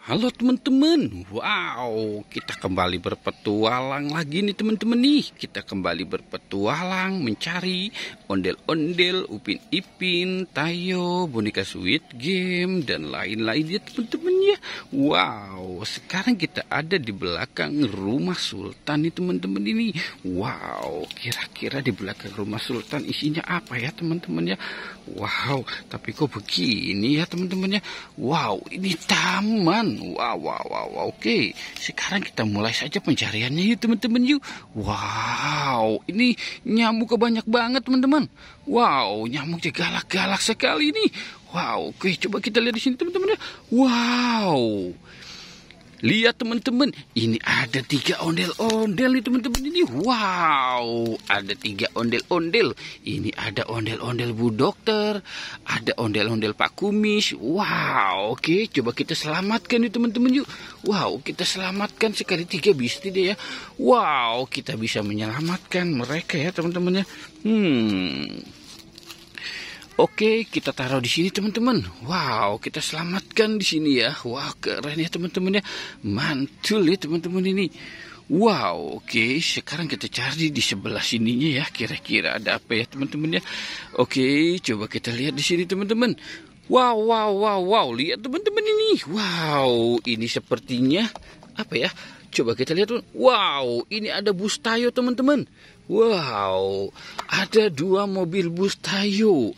Halo teman-teman, wow, kita kembali berpetualang lagi nih teman-teman nih. Kita kembali berpetualang mencari ondel-ondel, Upin Ipin, Tayo, boneka Squid Game, dan lain-lain ya teman-teman ya. Wow, sekarang kita ada di belakang rumah Sultan nih teman-teman ini. Wow, kira-kira di belakang rumah Sultan isinya apa ya teman-teman ya. Wow, tapi kok begini ya teman-teman ya. Wow, ini taman. Wow. Oke, sekarang kita mulai saja pencariannya yuk teman-teman yuk. Wow, ini nyamuk banyak banget teman-teman. Wow, nyamuknya galak-galak sekali nih. Wow, oke, coba kita lihat di sini teman-teman ya. Wow. Lihat teman-teman, ini ada 3 ondel-ondel nih teman-teman ini. Wow, ada 3 ondel-ondel. Ini ada ondel-ondel Bu Dokter, ada ondel-ondel Pak Kumis. Wow, oke, coba kita selamatkan nih teman-teman yuk. Wow, kita selamatkan sekali 3 bisa tidak ya? Wow, kita bisa menyelamatkan mereka ya teman-teman ya. Oke, kita taruh di sini teman-teman. Wow, kita selamatkan di sini ya. Wah, keren ya teman-teman ya. Mantul ya teman-teman ini. Wow, oke, sekarang kita cari di sebelah sininya ya. Kira-kira ada apa ya teman-teman ya. Oke, coba kita lihat di sini teman-teman. Wow, lihat teman-teman ini. Wow, ini sepertinya apa ya? Coba kita lihat. Wow, ini ada bus Tayo teman-teman. Wow, ada 2 mobil bus Tayo.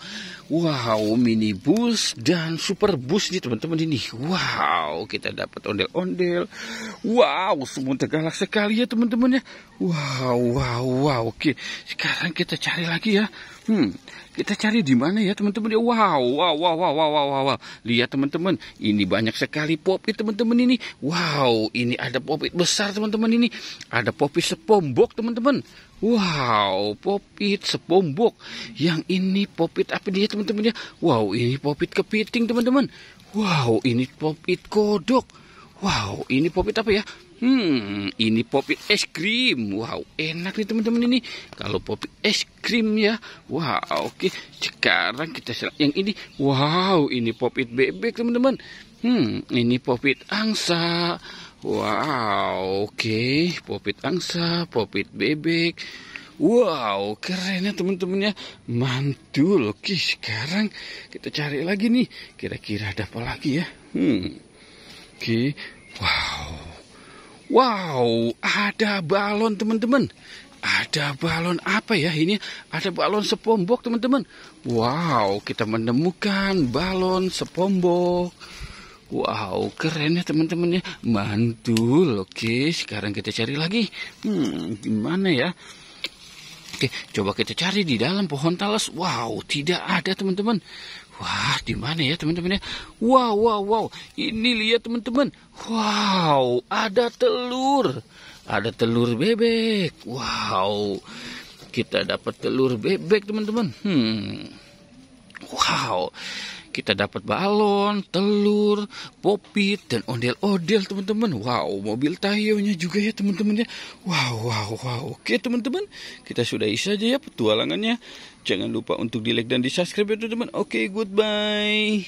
Wow, minibus dan super bus nih teman-teman ini. Wow, kita dapat ondel-ondel. Wow, semua galak sekali ya teman-teman ya. Wow. Oke, sekarang kita cari lagi ya. Kita cari di mana ya teman-teman ya. Wow. Lihat teman-teman, ini banyak sekali popit teman-teman ini. Wow, ini ada popit besar teman-teman ini. Ada popit SpongeBob teman-teman. Wow, popit SpongeBob. Yang ini popit apa dia teman-teman ya? Wow, ini popit kepiting teman-teman. Wow, ini popit kodok. Wow, ini popit apa ya? Ini popit es krim. Wow, enak nih teman-teman ini. Kalau popit es krim ya. Wow, oke. Sekarang kita yang ini. Wow, ini popit bebek teman-teman. Ini popit angsa. Wow, oke. Popit angsa, popit bebek. Wow, keren ya teman-teman ya. Mantul. Oke, sekarang kita cari lagi nih. Kira-kira ada apa lagi ya? Oke. Wow, ada balon teman-teman. Ada balon apa ya ini? Ada balon SpongeBob teman-teman. Wow, kita menemukan balon SpongeBob. Wow, keren ya teman-teman ya. Mantul. Oke, sekarang kita cari lagi. Gimana ya? Oke, coba kita cari di dalam pohon talas. Wow, tidak ada teman-teman. Wah, di mana ya teman-teman ya? Wow. Ini lihat teman-teman. Wow, ada telur. Ada telur bebek. Wow. Kita dapat telur bebek teman-teman. Wow. Kita dapat balon, telur, popit, dan ondel-ondel teman-teman. Wow, mobil Tayonya juga ya teman-teman ya. Wow. Oke teman-teman, kita sudahi saja ya petualangannya. Jangan lupa untuk di like dan di subscribe ya teman-teman. Oke, goodbye.